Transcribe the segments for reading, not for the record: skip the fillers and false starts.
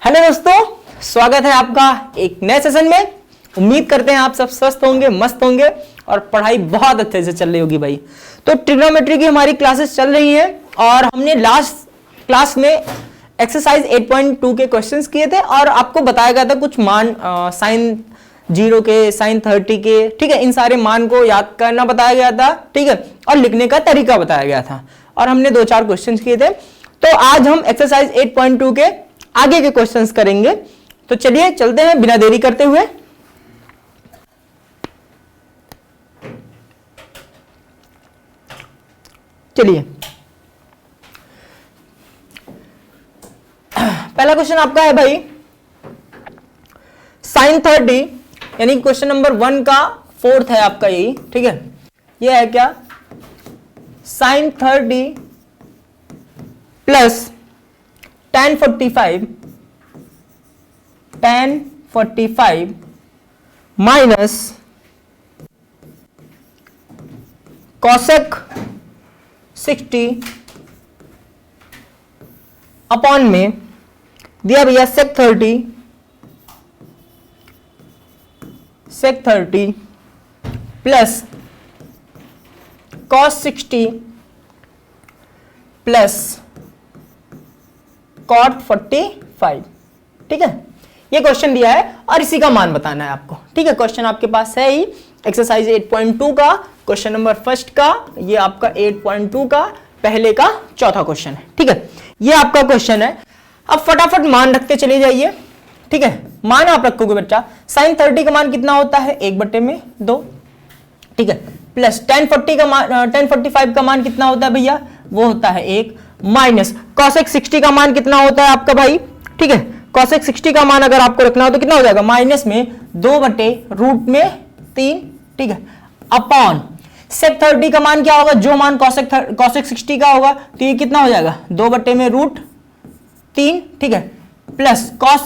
Hello दोस्तों, स्वागत है आपका एक नए सेशन में। उम्मीद करते हैं आप सब स्वस्थ होंगे, मस्त होंगे और पढ़ाई बहुत अच्छे से चल रही होगी भाई। तो ट्रिग्नोमेट्री की हमारी क्लासेस चल रही हैं और हमने लास्ट क्लास में एक्सरसाइज 8.2 के क्वेश्चंस किए थे और आपको बताया गया था कुछ मान साइन 0 के, साइन 30 के, ठीक है, इन सारे मान को याद करना बताया गया था, ठीक है, और लिखने का तरीका बताया गया था और हमने 2-4 क्वेश्चंस किए थे। तो आज हम एक्सरसाइज 8.2 के आगे के क्वेश्चंस करेंगे। तो चलिए चलते हैं बिना देरी करते हुए। चलिए, पहला क्वेश्चन आपका है भाई साइन 30, यानी क्वेश्चन नंबर 1 का 4th है आपका यही, ठीक है। ये है क्या, sine 30 plus tan 45 minus cosec 60 upon में दिया भैया sec 30 plus cos 60 plus cot 45, ठीक है। ये क्वेश्चन दिया है और इसी का मान बताना है आपको, ठीक है। क्वेश्चन आपके पास है ही एक्सरसाइज 8.2 का क्वेश्चन नंबर फर्स्ट का, ये आपका 8.2 का पहले का चौथा क्वेश्चन है, ठीक है। ये आपका क्वेश्चन है। अब फटाफट मान रखते चले जाइए, ठीक है। मान आप रखोगे बच्चा, साइन 30 का मान कितना होता है 1/2, ठीक है, प्लस tan 45 का मान कितना होता है भैया, वो होता है 1, माइनस cosec 60 का मान कितना होता है आपका भाई, ठीक है। cosec 60 का मान अगर आपको रखना हो तो कितना हो जाएगा, माइनस में 2/√3, ठीक है, अपॉन sec 30 का मान क्या होगा, जो मान cosec 60 का होगा तो ये कितना हो जाएगा 2/√3, ठीक है, प्लस cos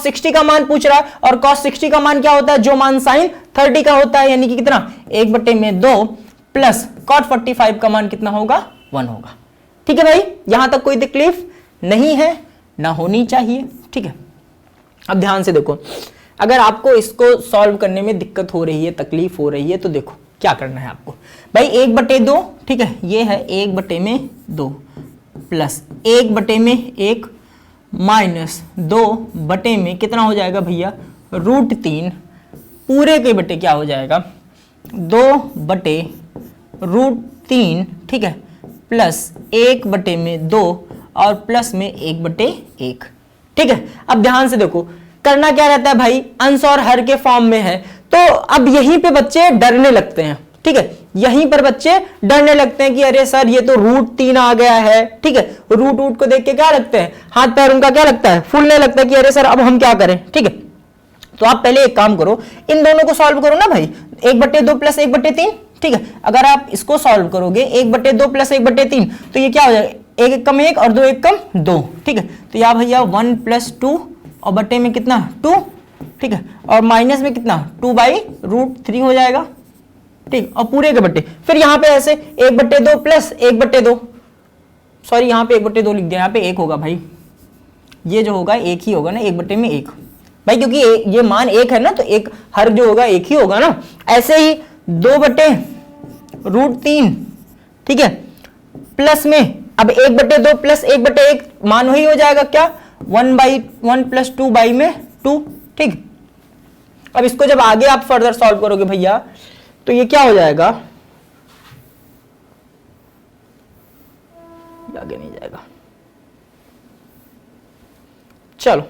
60 का मान पूछ रहा है और cos 60 का मान क्या होता है, जो मान sin 30 का होता है, यानी कि कितना 1/2 प्लस cot 45 का मान कितना होगा 1 होगा, ठीक है भाई। यहां तक कोई तकलीफ नहीं है, ना होनी चाहिए, ठीक है। अब ध्यान से देखो, अगर आपको इसको सॉल्व करने में दिक्कत हो रही है, तकलीफ हो रही है, तो देखो क्या करना है आपको भाई, 1/2, ठीक है, ये है 1/2 प्लस 1/1 माइनस 2/में कितना हो जाएगा भैया √3, पूरे के बटे क्या हो जाएगा 2/√3, ठीक है, प्लस 1/2 और प्लस में 1/1, ठीक है। अब ध्यान से देखो, करना क्या रहता है भाई, अंश और हर के फॉर्म में है, तो अब यहीं पे बच्चे डरने लगते हैं, ठीक है। यहीं पर बच्चे डरने लगते हैं कि अरे सर ये तो √3 आ गया है, ठीक है। रूट को देख के क्या लगते हैं, हाथ पैर उनका क्या लगता है, फूलने लगता है कि अरे सर अब हम क्या करें, ठीक है। तो आप पहले एक काम करो, इन दोनों को सॉल्व करो ना भाई, 1/2 प्लस 1/3, ठीक है। अगर आप इसको सॉल्व करोगे 1/2 प्लस 1/3 तो ये क्या हो जाएगा, 1 कम 1 और 2 1 कम 2, ठीक है। तो यहाँ भैया 1 + 2 और बटे में कितना 2, ठीक है, और माइनस में कितना 2/√3 हो जाएगा, ठीक, और पूरे के बटे फिर यहाँ पे ऐसे 1/2 प्लस 1/2, सॉरी यहाँ पे 1/2 लिख दिया, यहाँ पे 1 होगा भाई, ये जो होगा 1 ही होगा ना, 1/1 भाई, क्योंकि ये मान 1 है ना, तो एक हर जो होगा 1 ही होगा ना। ऐसे ही 2/√3, ठीक है, प्लस में अब 1/2 प्लस 1/1 मान वही हो जाएगा क्या 1/1 प्लस 2/2, ठीक। अब इसको जब आगे आप फर्दर सॉल्व करोगे भैया तो ये क्या हो जाएगा, आगे नहीं जाएगा, चलो।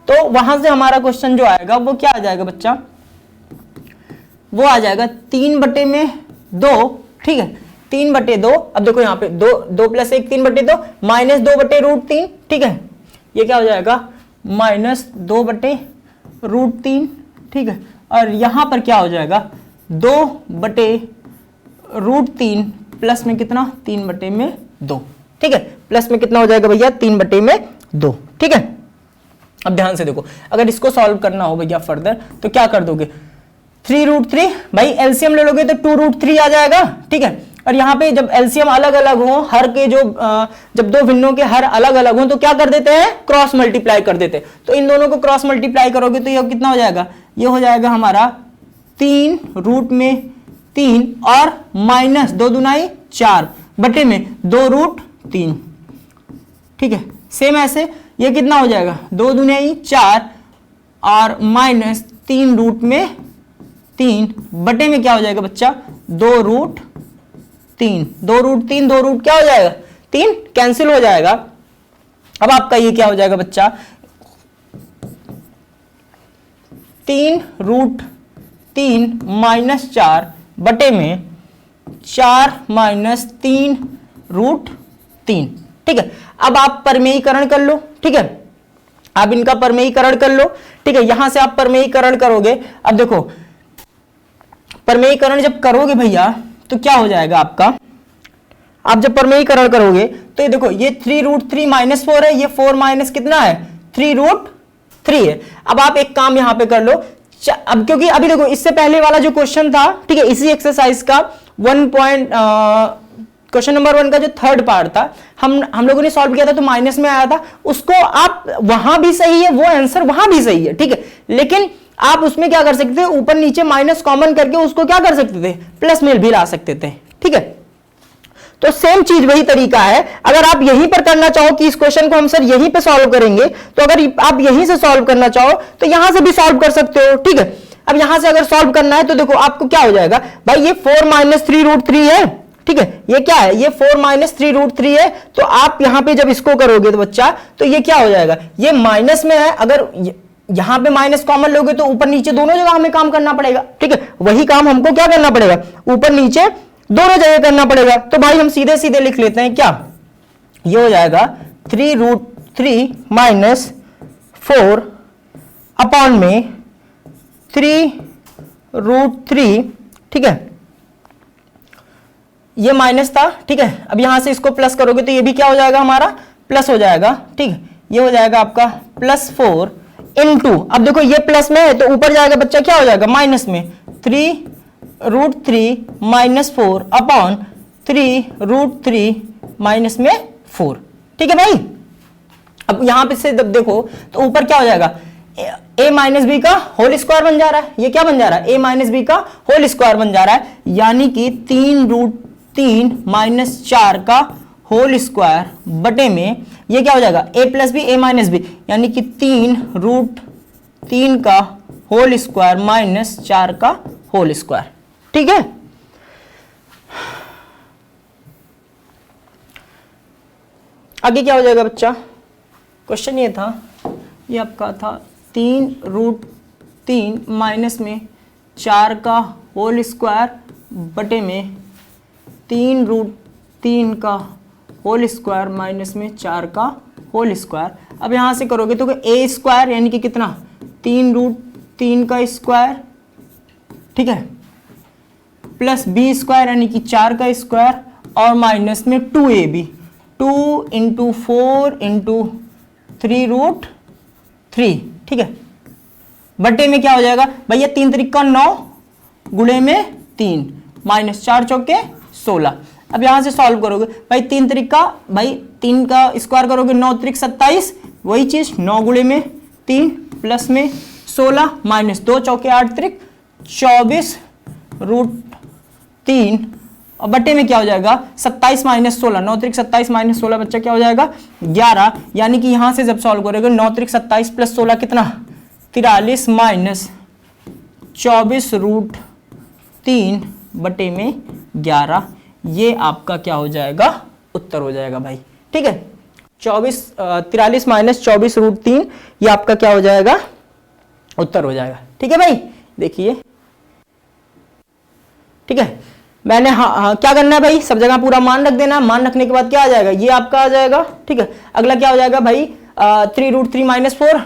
तो वहां से हमारा क्वेश्चन जो आएगा वो क्या आ जाएगा बच्चा, वो आ जाएगा 3/2, ठीक है, 3/2। अब देखो यहाँ पे 2 + 1 3/2 माइनस 2/√3, ठीक है, ये क्या हो जाएगा माइनस 2/√3, ठीक है, और यहां पर क्या हो जाएगा 2/√3 प्लस में कितना 3/2, ठीक है, प्लस में कितना हो जाएगा भैया 3/2, ठीक है। अब ध्यान से देखो, अगर इसको सॉल्व करना हो भैया फर्दर तो क्या कर दोगे, 3√3 भाई, एलसीएम ले लोगे तो 2√3 आ जाएगा, ठीक है। और यहाँ पे जब एलसीएम अलग अलग हो, हर के जो जब दो भिन्नों के हर अलग अलग हो तो क्या कर देते हैं, क्रॉस मल्टीप्लाई कर देते हैं। तो इन दोनों को क्रॉस मल्टीप्लाई करोगे तो ये कितना हो जाएगा, ये हो जाएगा हमारा 3 रूट में 3 और माइनस 2 दूनाई 4 बटे में 2 रूट 3। ठीक है, सेम ऐसे ये कितना हो जाएगा, 2 दूनाई 4 और माइनस 3 रूट में 3 बटे में क्या हो जाएगा बच्चा, 2 रूट 3। 2 रूट 3 2 रूट क्या हो जाएगा, 3 कैंसिल हो जाएगा। अब आपका ये क्या हो जाएगा बच्चा, 3 रूट 3 माइनस 4 बटे में 4 माइनस 3 रूट 3। ठीक है, अब आप परमेयीकरण कर लो। ठीक है, आप इनका परमेयीकरण कर लो। ठीक है, यहां से आप परमेयीकरण करोगे। अब देखो परमेयीकरण जब करोगे भैया तो क्या हो जाएगा आपका, आप जब परमेयीकरण करोगे तो ये देखो ये 3 रूट 3 माइनस 4 है, ये 4 माइनस कितना है, 3 रूट 3 है। अब आप एक काम यहां पे कर लो, अब क्योंकि अभी देखो इससे पहले वाला जो क्वेश्चन था, ठीक है, इसी एक्सरसाइज का क्वेश्चन नंबर 1 का जो थर्ड पार्ट था, हम लोगों ने सॉल्व किया था तो माइनस में आया था, उसको आप वहां भी सही है, वो आंसर वहां भी सही है। ठीक है, लेकिन आप उसमें क्या कर सकते थे, ऊपर नीचे माइनस कॉमन करके उसको क्या कर सकते थे, प्लस में भी ला सकते थे। ठीक है, तो सेम चीज वही तरीका है। अगर आप यहीं पर करना चाहो कि इस क्वेश्चन को हम सर यहीं पे सॉल्व करेंगे, तो अगर आप यहीं से सॉल्व करना चाहो तो यहां से भी सॉल्व कर सकते हो। ठीक है, अब यहां से अगर सॉल्व करना है तो देखो आपको क्या हो जाएगा भाई, ये 4 माइनस 3 रूट 3 है। ठीक है, ये क्या है, ये 4 माइनस 3 रूट 3 है। तो आप यहां पे जब इसको करोगे तो बच्चा, तो ये क्या हो जाएगा, ये माइनस में है, अगर यहां पे माइनस कॉमन लोगे तो ऊपर नीचे दोनों जगह हमें काम करना पड़ेगा। ठीक है, वही काम हमको क्या करना पड़ेगा, ऊपर नीचे दोनों जगह करना पड़ेगा। तो भाई हम सीधे सीधे लिख लेते हैं, क्या ये हो जाएगा 3 रूट 3 माइनस 4 अपॉन में 3 रूट 3। ठीक है, ये माइनस था। ठीक है, अब यहां से इसको प्लस करोगे तो ये भी क्या हो जाएगा, हमारा प्लस हो जाएगा। ठीक है, ये हो जाएगा आपका प्लस 4 इनटू, अब देखो ये प्लस में है तो ऊपर जाएगा बच्चा, क्या हो जाएगा माइनस में, 3 root 3 minus 4 upon 3 root 3 minus में 4। ठीक है भाई, अब यहां पे से जब देखो तो ऊपर क्या हो जाएगा, a माइनस बी का होल स्क्वायर बन जा रहा है। ये क्या बन जा रहा है, a माइनस बी का होल स्क्वायर बन जा रहा है, यानी कि 3 रूट 3 माइनस 4 का होल स्क्वायर बटे में ये क्या हो जाएगा, a plus b, a minus b, यानी कि 3 रूट 3 का होल स्क्वायर माइनस 4 का होल स्क्वायर। ठीक है, आगे क्या हो जाएगा बच्चा, क्वेश्चन ये था, ये आपका था 3 रूट 3 माइनस में 4 का होल स्क्वायर बटे में 3 रूट 3 का होल स्क्वायर माइनस में 4 का होल स्क्वायर। अब यहां से करोगे तो a स्क्वायर यानी कि कितना, 3 रूट 3 का स्क्वायर, ठीक है, प्लस b स्क्वायर यानी कि 4 का स्क्वायर और माइनस में 2ab, 2 इंटू 4 इंटू 3 रूट 3। ठीक है, बटे में क्या हो जाएगा भैया, 3 त्रिका 9 गुणे में 3 माइनस 4 चौके 16। अब यहां से सॉल्व करोगे भाई, 3 त्रिका भाई 3 का स्क्वायर करोगे 9 त्रिक 27, वही चीज 9 गुणे में 3 प्लस में 16 माइनस 2 चौके 8 त्रिक 24 रूट 3 और बटे में क्या हो जाएगा 27 माइनस 16, 9 त्रिक 27 माइनस 16 बच्चा क्या हो जाएगा 11, यानी कि यहां से जब सॉल्व करोगे 9 त्रिक 27 प्लस 16 कितना 43 माइनस 24 रूट 3 बटे में 11, ये आपका क्या हो जाएगा उत्तर हो जाएगा भाई। ठीक है, 43 माइनस 24 रूट 3 ये आपका क्या हो जाएगा उत्तर हो जाएगा। ठीक है भाई, देखिए ठीक है, मैंने हाँ क्या करना है भाई, सब जगह पूरा मान रख देना, मान रखने के बाद क्या आ जाएगा, ये आपका आ जाएगा। ठीक है, अगला क्या हो जाएगा भाई 3 रूट 3 माइनस 4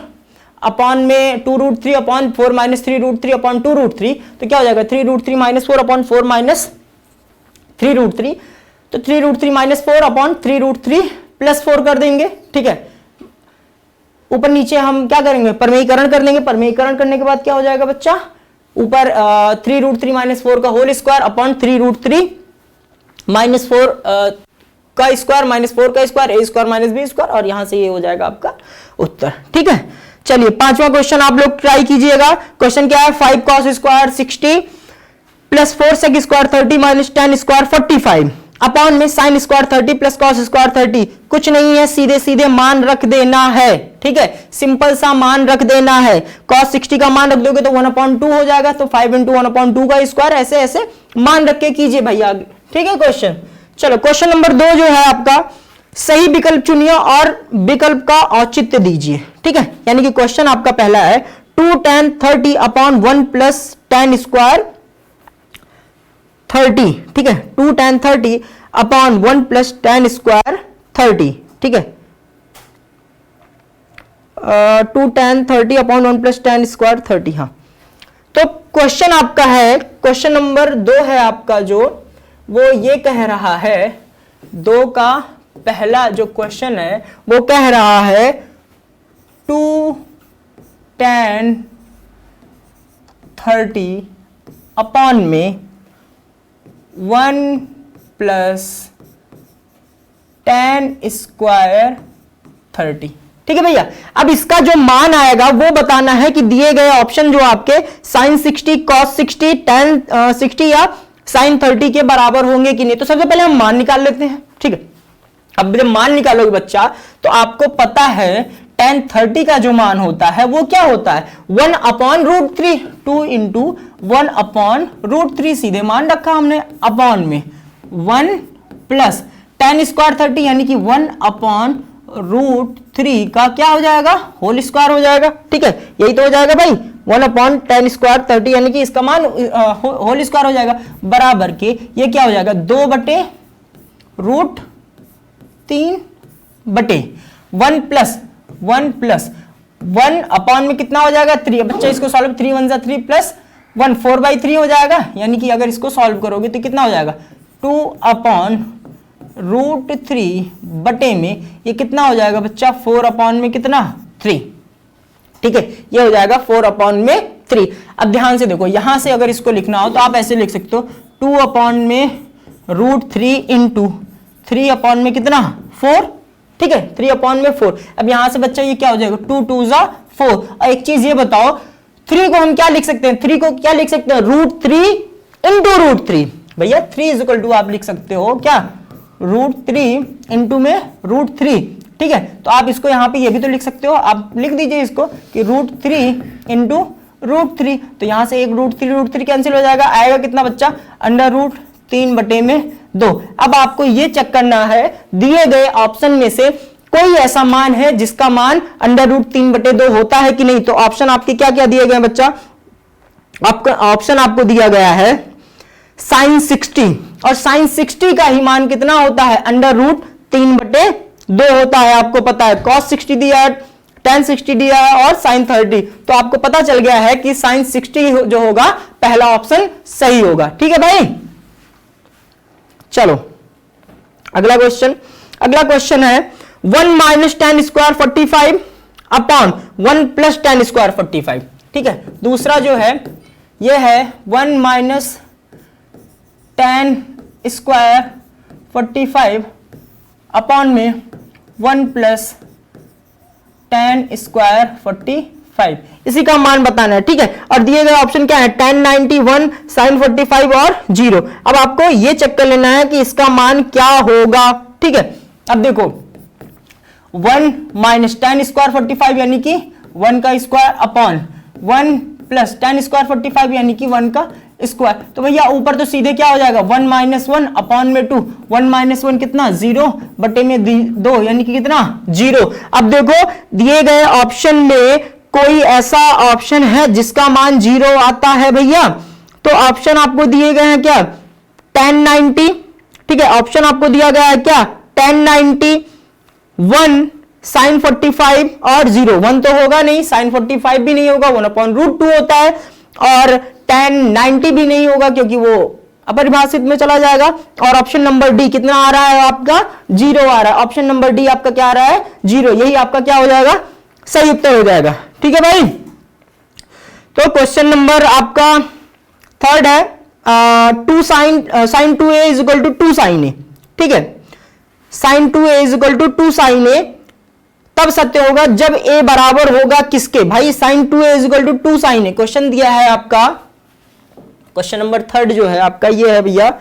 अपॉन में 2 root 3 upon 4 minus 3 root 3 upon 2 root 3, तो क्या हो जाएगा 3 root 3 minus 4 upon 4 minus 3 root 3, तो 3 root 3 minus 4 upon 3 root 3 plus 4 कर देंगे। ठीक है, ऊपर नीचे हम क्या करेंगे, परमेयीकरण कर देंगे। परमेयीकरण करने के बाद क्या हो जाएगा बच्चा, ऊपर 3 रूट 3 माइनस 4 का होल स्क्वायर अपॉन 3 रूट 3 -4 का स्क्वायर -4 का square a square minus b square, और यहां से ये हो जाएगा आपका उत्तर। ठीक है, चलिए पांचवा क्वेश्चन आप लोग ट्राई कीजिएगा। क्वेश्चन क्या है, 5 cos square 60 plus 4 sec square 30 minus 10 square 45 upon में sin square 30 plus cos square 30। कुछ नहीं है, सीधे सीधे मान रख देना है। ठीक है, सिंपल सा मान रख देना है। cos 60 का मान रख दोगे तो 1/2 हो जाएगा, तो 5 × 1/2 का स्क्वायर, ऐसे ऐसे मान रख के कीजिए भैया आगे। ठीक है क्वेश्चन। चलो क्वेश्चन नंबर 2 जो है आपका, सही विकल्प चुनिए और विकल्प का औचित्य दीजिए। ठीक है, यानी कि क्वेश्चन आपका पहला है 2 tan 30 upon 1 plus tan square 30। ठीक है, 2 tan 30 upon 1 plus tan square 30। ठीक है, 2 tan 30 upon 1 plus tan square 30। हाँ, तो क्वेश्चन आपका है, क्वेश्चन नंबर 2 है आपका, जो वो ये कह रहा है, 2 का पहला जो क्वेश्चन है वो कह रहा है 2 tan 30 अपॉन में 1 प्लस tan स्क्वायर 30। ठीक है भैया, अब इसका जो मान आएगा वो बताना है कि दिए गए ऑप्शन जो आपके sin 60 cos 60 tan 60 या sin 30 के बराबर होंगे कि नहीं। तो सबसे पहले हम मान निकाल लेते हैं। ठीक है, अब जब मान निकालोगे बच्चा तो आपको पता है tan 30 का जो मान होता है वो क्या होता है, 1/√3। 2 × 1/√3 सीधे मान रखा हमने, अपॉन में 1 प्लस tan स्क्वायर 30 यानी कि 1/√3 का क्या हो जाएगा, होल स्क्वायर हो जाएगा। ठीक है, यही तो हो जाएगा भाई, 1/tan स्क्वायर 30 यानी कि इसका मान होल स्क्वायर हो जाएगा, बराबर के ये क्या हो जाएगा 2/√3 बटे 1 प्लस 1 अपॉन में कितना हो जाएगा 3। बच्चा इसको सॉल्व, 3 × 1 = 3 प्लस 1 4/3 हो जाएगा, यानी कि अगर इसको सॉल्व करोगे तो कितना हो जाएगा 2/√3 बटे में ये कितना हो जाएगा बच्चा 4 में कितना 3। ठीक है, ये हो जाएगा 4/3। अब ध्यान से देखो, यहां से अगर इसको लिखना हो तो आप ऐसे लिख सकते हो 2/√3 इंटू 3 में कितना 4। ठीक है, 3/4। अब यहां से बच्चा ये क्या हो जाएगा 2 × 2 = 4। और एक चीज ये बताओ, 3 को हम क्या लिख सकते हैं, 3 को क्या लिख सकते हैं √3 इंटू √3। भैया 3 = आप लिख सकते हो क्या √3 इंटू में √3। ठीक है, तो आप इसको यहां पे ये भी तो लिख सकते हो, आप लिख दीजिए इसको कि √3 इंटू √3। तो यहां से एक √3 कैंसिल हो जाएगा, आएगा कितना बच्चा √3 बटे में 2। अब आपको ये चेक करना है दिए गए ऑप्शन में से कोई ऐसा मान है जिसका मान √3 बटे 2 होता है कि नहीं। तो ऑप्शन आपके क्या क्या दिए गए बच्चा, आपका ऑप्शन आपको दिया गया है sin 60, और sin 60 का ही मान कितना होता है √3 बटे 2 होता है। आपको पता है cos 60 दिया है, tan 60 दिया है और sin 30। तो आपको पता चल गया है कि sin 60 जो होगा पहला ऑप्शन सही होगा। ठीक है भाई, चलो अगला क्वेश्चन है 1 - tan square 45 upon 1 plus tan square 45। ठीक है, दूसरा जो है ये है 1 - tan स्क्वायर 45 अपॉन में 1 प्लस tan स्क्वायर 45, इसी का मान बताना है। ठीक है, और दिए गए ऑप्शन क्या है tan 90, 1 sin 45 और 0। अब आपको ये चेक कर लेना है कि इसका मान क्या होगा। ठीक है, अब देखो 1 - tan स्क्वायर 45 यानी कि 1 का square upon 1 plus tan square 45 यानी कि 1 का स्क्वायर। तो भैया ऊपर तो सीधे क्या हो जाएगा 1 - 1 अपॉन में 2, 1 - 1 कितना 0 बटे में 2 यानी कि कितना 0। अब देखो दिए गए ऑप्शन में कोई ऐसा ऑप्शन है जिसका मान 0 आता है भैया। तो ऑप्शन आपको दिए गए हैं क्या tan 90। ठीक है, ऑप्शन आपको दिया गया है क्या tan 90, 1 sin 45 और 0। 1 तो होगा नहीं, sin 45 भी नहीं होगा, 1/√2 होता है, और tan 90 भी नहीं होगा क्योंकि वो अपरिभाषित में चला जाएगा। और ऑप्शन नंबर डी कितना आ रहा है आपका 0 आ रहा है। ऑप्शन नंबर डी आपका क्या आ रहा है 0, यही आपका क्या हो जाएगा सही उत्तर हो जाएगा। ठीक है भाई, तो क्वेश्चन नंबर आपका 3 है two sine 2a is equal to 2 sine a, ठीक है, sine 2a is equal to 2 sine a तब सत्य होगा जब a बराबर होगा किसके भाई, sine 2a is equal to 2 sine a. Question दिया है आपका, क्वेश्चन नंबर 3 जो है आपका ये है भैया,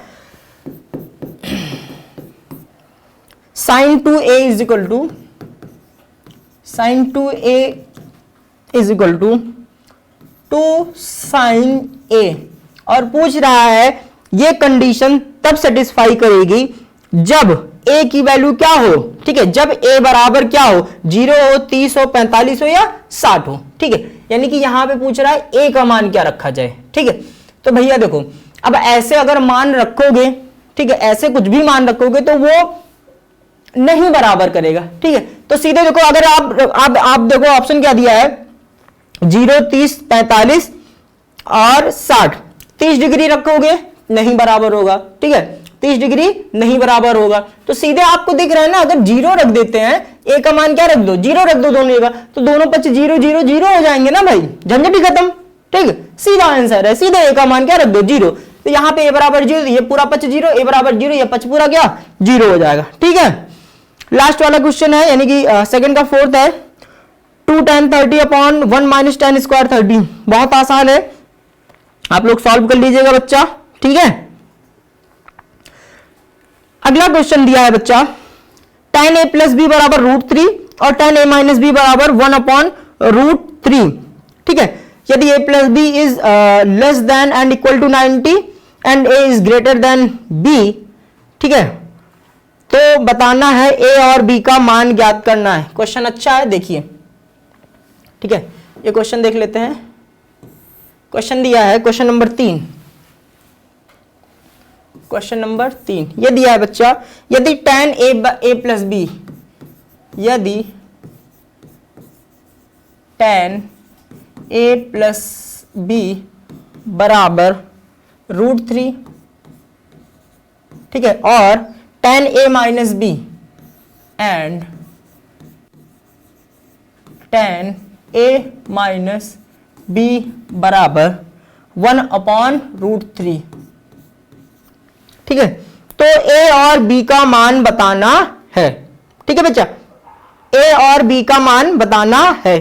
sine 2a is equal to sine 2a is equal to 2 sine a, और पूछ रहा है ये कंडीशन तब सेटिस्फाई करेगी जब a की वैल्यू क्या हो, ठीक है, जब a बराबर क्या हो, 0 हो, 30 हो, 45 हो या 60 हो, ठीक है, यानी कि यहां पे पूछ रहा है a का मान क्या रखा जाए, ठीक है। तो भैया देखो, अब ऐसे अगर मान रखोगे, ठीक है, ऐसे कुछ भी मान रखोगे तो वो नहीं बराबर करेगा, ठीक है। तो सीधे देखो, अगर आप देखो ऑप्शन क्या दिया है, 0, 30, 45 और 60, 30 डिग्री रखोगे नहीं बराबर होगा, ठीक है, 30 डिग्री नहीं बराबर होगा। तो सीधे आपको दिख रहा है ना, अगर 0 रख देते हैं, a का मान क्या रख दो, 0 रख दो दोनों का, तो दोनों पक्ष 0 0 0 हो जाएंगे ना भाई, झंझट ही खत्म, ठीक है, सीधा आंसर है, सीधे a का मान क्या रख दो, 0। तो यहां पे a बराबर 0, ये पूरा पक्ष 0, a बराबर 0, ये पक्ष पूरा क्या 0 हो जाएगा, ठीक है। लास्ट वाला क्वेश्चन है, यानी कि सेकंड का 4th है, 2 tan 30 upon 1 minus tan square 30। बहुत आसान है, आप लोग सॉल्व कर लीजिएगा बच्चा, ठीक है। अगला क्वेश्चन दिया है बच्चा, tan a प्लस बी बराबर √3 और tan a माइनस बी बराबर 1 अपॉन √3, ठीक है। यदि a plus b is less than and equal to 90 and a is greater than b, ठीक है, तो बताना है a और b का मान ज्ञात करना है। क्वेश्चन अच्छा है, देखिए, ठीक है, ये क्वेश्चन देख लेते हैं। क्वेश्चन दिया है क्वेश्चन नंबर 3, क्वेश्चन नंबर 3 ये दिया है बच्चा, यदि tan a प्लस बी, यदि tan a प्लस बी बराबर √3, ठीक है, और tan a minus b and tan a minus b बराबर 1 अपॉन √3, ठीक है। तो a और b का मान बताना है, ठीक है बच्चा, a और b का मान बताना है,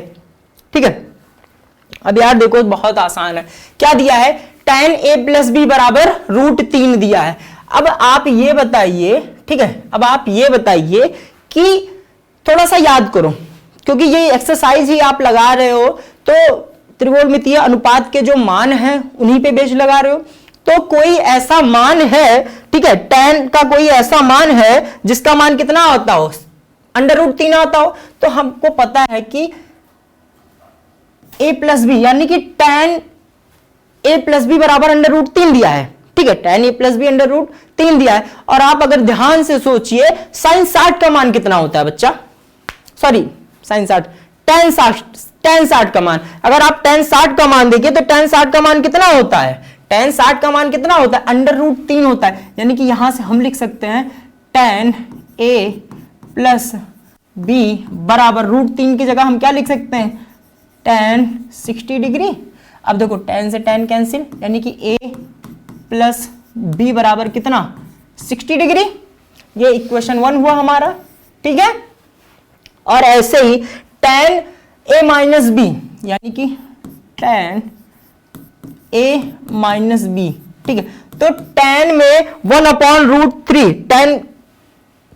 ठीक है। अब यार देखो बहुत आसान है, क्या दिया है, tan a प्लस बी बराबर √3 दिया है। अब आप ये बताइए, ठीक है, अब आप ये बताइए कि थोड़ा सा याद करो, क्योंकि ये एक्सरसाइज ही आप लगा रहे हो, तो त्रिकोणमितीय अनुपात के जो मान हैं उन्हीं पे बेस लगा रहे हो। तो कोई ऐसा मान है, ठीक है, tan का कोई ऐसा मान है जिसका मान कितना होता हो, √3 आता हो। तो हमको पता है कि a प्लस बी, यानी कि tan a प्लस बी बराबर √3 दिया है, ठीक है, tan a प्लस बी √3 दिया है। और आप अगर ध्यान से सोचिए, sin 60 का मान कितना होता है बच्चा, सॉरी sin 60, tan 60 का मान, अगर आप tan 60 का मान देखिए तो tan 60 का मान कितना होता है, tan 60 का मान कितना होता है, √3 होता है। यानी कि यहां से हम लिख सकते हैं tan a प्लस बी बराबर √3 की जगह हम क्या लिख सकते हैं, tan 60 डिग्री। अब देखो tan से tan कैंसिल, यानी कि a प्लस बी बराबर कितना 60 डिग्री। ये इक्वेशन 1 हुआ हमारा, ठीक है। और ऐसे ही tan a माइनस बी, यानी कि tan a माइनस बी, ठीक है। तो tan में 1 अपॉन √3, tan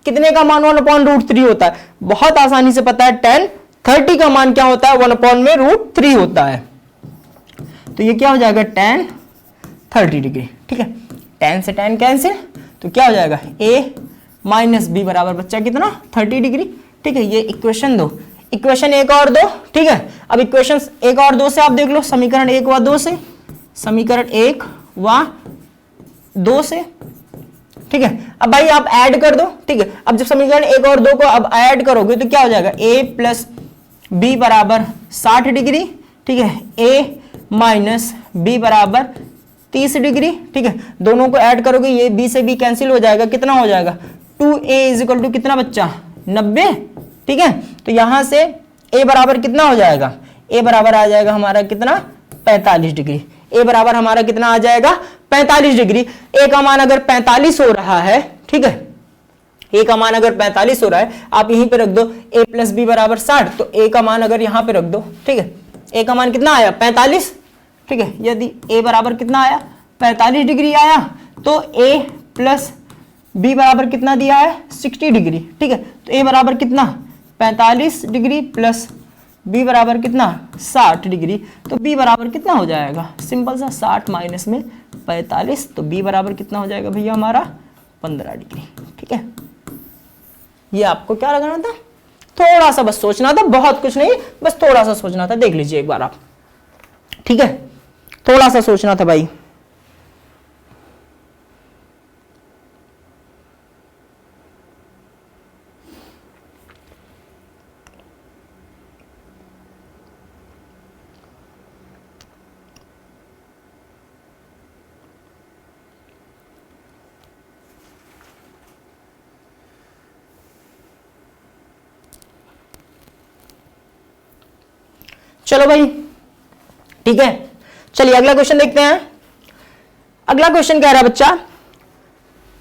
कितने का मान 1 अपॉन √3 होता है, बहुत आसानी से पता है, tan 30 का मान क्या होता है, 1 अपॉन में √3 होता है। तो ये क्या हो जाएगा, tan 30 डिग्री, ठीक है। tan से tan कैंसिल, तो क्या हो जाएगा, a माइनस बी बराबर बच्चा कितना 30 डिग्री, ठीक है। ये इक्वेशन 2, इक्वेशन 1 और 2, ठीक है। अब इक्वेशन 1 और 2 से आप देख लो, समीकरण 1 व 2 से, समीकरण 1 व 2 से, ठीक है। अब भाई आप ऐड कर दो, ठीक है। अब जब समीकरण 1 और 2 को अब ऐड करोगे तो क्या हो जाएगा, a प्लस बी बराबर 60 डिग्री, ठीक है, a माइनस बी बराबर 30 डिग्री, ठीक है। दोनों को ऐड करोगे, ये b से b कैंसिल हो जाएगा, कितना हो जाएगा 2a इज इक्वल टू कितना बच्चा 90, ठीक है। तो यहां से a बराबर कितना हो जाएगा, a बराबर आ जाएगा हमारा कितना 45 डिग्री, a बराबर हमारा कितना आ जाएगा 45 डिग्री। ए का मान अगर 45 हो रहा है, ठीक है, ए का मान अगर 45 हो रहा है, आप यहीं पे रख दो a प्लस बी बराबर 60, तो a का मान अगर यहां पे रख दो, ठीक है, a का मान कितना आया 45, ठीक है, यदि a बराबर कितना आया 45 डिग्री आया, तो a प्लस b बराबर कितना दिया है 60 डिग्री, ठीक है, तो a बराबर कितना 45 डिग्री प्लस b बराबर कितना 60 डिग्री, तो b बराबर कितना हो जाएगा, सिंपल सा 60 माइनस में 45, तो b बराबर कितना हो जाएगा भैया हमारा 15 डिग्री, ठीक है। ये आपको क्या लगाना था, थोड़ा सा बस सोचना था, बहुत कुछ नहीं, बस थोड़ा सा सोचना था, देख लीजिए एक बार आप, ठीक है, थोड़ा सा सोचना था भाई। चलो भाई, ठीक है, चलिए अगला क्वेश्चन देखते हैं। अगला क्वेश्चन कह रहा है बच्चा,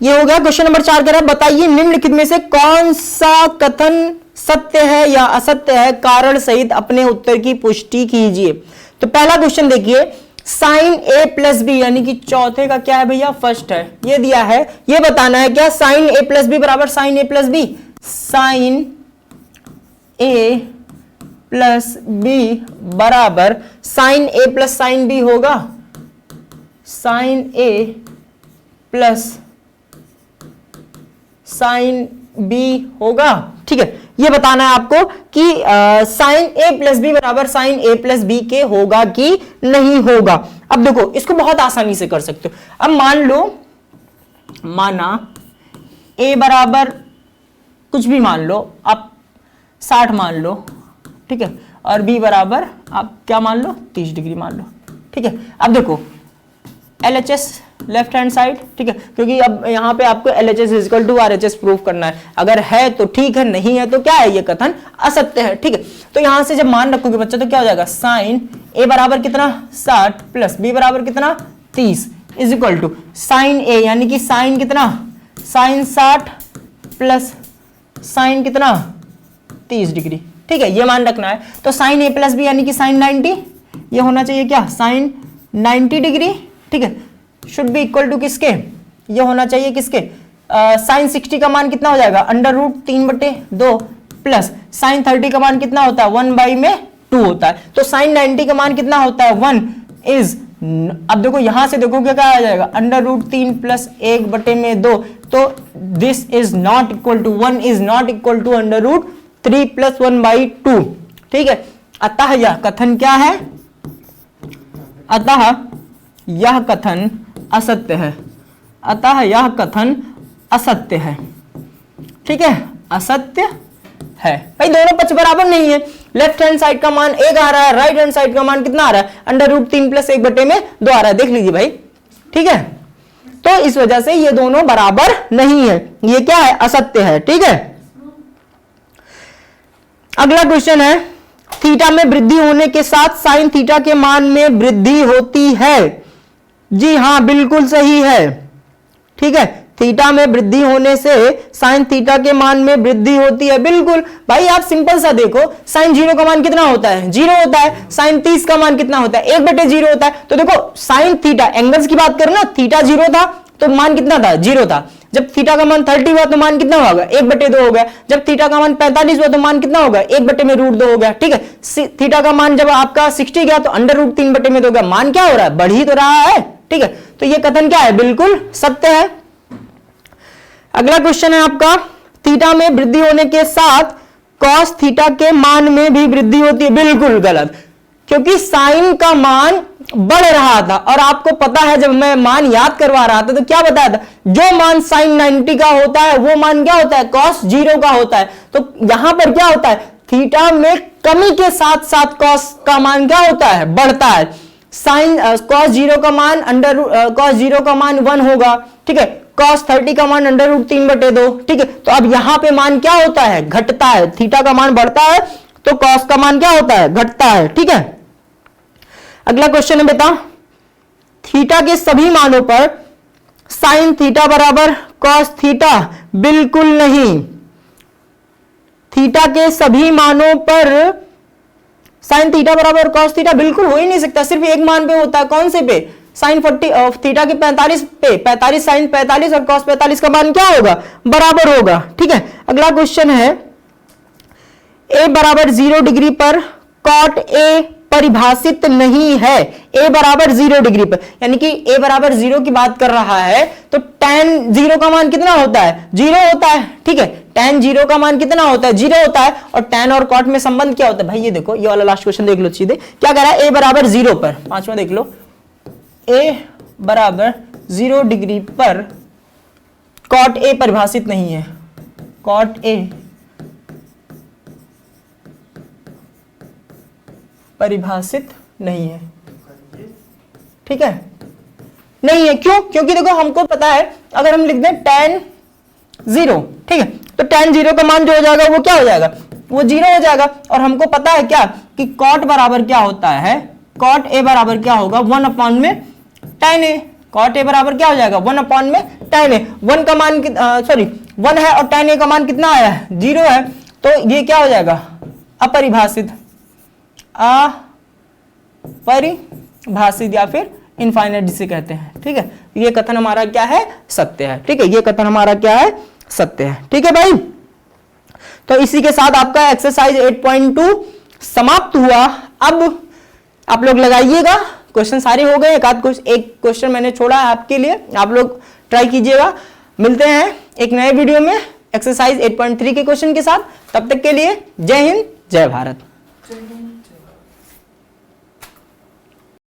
ये हो गया क्वेश्चन नंबर 4, कह रहा है बताइए निम्नलिखित में से कौन सा कथन सत्य है या असत्य है, कारण सहित अपने उत्तर की पुष्टि कीजिए। तो पहला क्वेश्चन देखिए, साइन ए प्लस बी यानी कि चौथे का क्या है भैया फर्स्ट है, ये दिया है, ये बताना है क्या साइन ए प्लस बी बराबर साइन ए प्लस बी, साइन ए प्लस बी बराबर साइन ए प्लस साइन बी होगा, साइन ए प्लस साइन बी होगा, ठीक है, ये बताना है आपको कि साइन ए प्लस बी बराबर साइन ए प्लस बी के होगा कि नहीं होगा। अब देखो इसको बहुत आसानी से कर सकते हो। अब मान लो, माना ए बराबर कुछ भी मान लो, आप 60 मान लो, ठीक है, और बी बराबर आप क्या मान लो 30 डिग्री मान लो, ठीक है। अब देखो LHS लेफ्ट हैंड साइड, ठीक है, क्योंकि अब यहां पे आपको LHS equal to RHS prove करना है, अगर है तो ठीक है, नहीं है तो क्या है, ये कथन असत्य है, ठीक है। तो यहां से जब मान रखोगे बच्चा तो क्या हो जाएगा, साइन ए बराबर कितना 60 प्लस बी बराबर कितना 30 इज इक्वल टू साइन ए यानी कि साइन कितना साइन 60 प्लस साइन कितना 30 डिग्री, ठीक है, ये मान रखना है। तो साइन ए प्लस बी यानी कि साइन 90, ये होना चाहिए क्या साइन 90 डिग्री, ठीक है, शुड बी इक्वल टू किसके, ये होना चाहिए किसके, साइन 60 का मान कितना हो जाएगा अंडर रूट 3/2 प्लस साइन 30 का मान कितना होता है 1/2 होता है, तो साइन 90 का मान कितना होता है 1 इज, अब देखो यहां से देखो क्या आ जाएगा अंडर रूट 3 प्लस 1/2, तो this is not equal to 1 is not equal to under root 3 plus 1/2, ठीक है। अतः यह कथन क्या है, अतः यह कथन असत्य है, अतः यह कथन असत्य है, ठीक है, असत्य है। भाई दोनों पक्ष बराबर नहीं है, लेफ्ट हैंड साइड का मान 1 आ रहा है, राइट हैंड साइड का मान कितना आ रहा है अंडर रूट 3 प्लस 1/2 आ रहा है, देख लीजिए भाई, ठीक है। तो इस वजह से ये दोनों बराबर नहीं है, ये क्या है असत्य है, ठीक है। अगला क्वेश्चन है, थीटा में वृद्धि होने के साथ साइन थीटा के मान में वृद्धि होती है, जी हां बिल्कुल सही है, ठीक है, थीटा में वृद्धि होने से साइन थीटा के मान में वृद्धि होती है, बिल्कुल भाई। आप सिंपल सा देखो, साइन 0 का मान कितना होता है 0 होता है, साइन 30 का मान कितना होता है 1/0 होता है, तो देखो साइन थीटा एंगल्स की बात करें ना, थीटा 0 था तो मान कितना था 0 था, जब थीटा का मान 30 हुआ तो मान कितना होगा 1/2 हो गया, जब थीटा का मान 45 हुआ तो मान कितना होगा 1/√2 हो गया, ठीक है। थीटा का मान जब आपका 60 गया तो अंडर रूट 3/2 हो गया, मान क्या हो रहा है बढ़ ही तो रहा है, ठीक है। तो ये कथन क्या है बिल्कुल सत्य है। अगला क्वेश्चन है आपका, थीटा में वृद्धि होने के साथ कॉस थीटा के मान में भी वृद्धि होती है, बिल्कुल गलत, क्योंकि साइन का मान बढ़ रहा था और आपको पता है जब मैं मान याद करवा रहा था तो क्या बताया था, जो मान साइन 90 का होता है वो मान क्या होता है कॉस 0 का होता है। तो यहां पर क्या होता है, थीटा में कमी के साथ साथ कॉस का मान क्या होता है बढ़ता है, साइन कॉस 0 का मान कॉस 0 का मान 1 होगा, ठीक है, कॉस 30 का मान अंडर रूट 3/2, ठीक है। तो अब यहां पे मान क्या होता है घटता है, थीटा का मान बढ़ता है तो कॉस का मान क्या होता है घटता है, ठीक है। अगला क्वेश्चन है बेटा, थीटा के सभी मानों पर साइन थीटा बराबर कॉस थीटा, बिल्कुल नहीं। थीटा के सभी मानों पर साइन थीटा बराबर कॉस थीटा बिल्कुल हो ही नहीं सकता, सिर्फ एक मान पे होता है। कौन से पे? साइन 40 थीटा के 45 पे, 45 साइन 45 और कॉस 45 का मान क्या होगा? बराबर होगा। ठीक है, अगला क्वेश्चन है, ए बराबर 0 डिग्री पर कॉट ए परिभाषित नहीं है। ए बराबर 0 डिग्री पर, यानी कि ए बराबर 0 की बात कर रहा है, तो tan 0 का मान कितना होता है? 0 होता है। ठीक है, tan 0 का मान कितना होता है? 0 होता है। और tan और cot में संबंध क्या होता है भाई? ये देखो, ये वाला लास्ट क्वेश्चन देख लो सीधे, क्या कह रहा है? ए बराबर 0 पर, पांचवा देख लो, ए बराबर 0 डिग्री पर कॉट ए परिभाषित नहीं है। कॉट ए परिभाषित नहीं है। ठीक है, नहीं है, क्यों? क्योंकि देखो हमको पता है, अगर हम लिख दें tan 0, ठीक है, तो tan 0 का मान जो हो जाएगा वो क्या हो जाएगा? वो 0 हो जाएगा। और हमको पता है क्या कि cot बराबर क्या होता है? cot a बराबर क्या होगा? 1 अपॉन में tan a। cot a बराबर क्या हो जाएगा? 1 अपॉन में tan a। 1 का मान 1 है और tan a का मान कितना आया है? 0 है, तो ये क्या हो जाएगा? अपरिभाषित, अपरिभाषित या फिर इनफाइनाइट जिसे कहते हैं। ठीक है, ये कथन हमारा क्या है? सत्य है। ठीक है, ये कथन हमारा क्या है? सत्य है। ठीक है भाई, तो इसी के साथ आपका एक्सरसाइज 8.2 समाप्त हुआ। अब आप लोग लगाइएगा, क्वेश्चन सारे हो गए, एक क्वेश्चन मैंने छोड़ा है आपके लिए, आप लोग ट्राई कीजिएगा। मिलते हैं एक नए वीडियो में एक्सरसाइज 8.3 के क्वेश्चन के साथ। तब तक के लिए जय हिंद, जय भारत।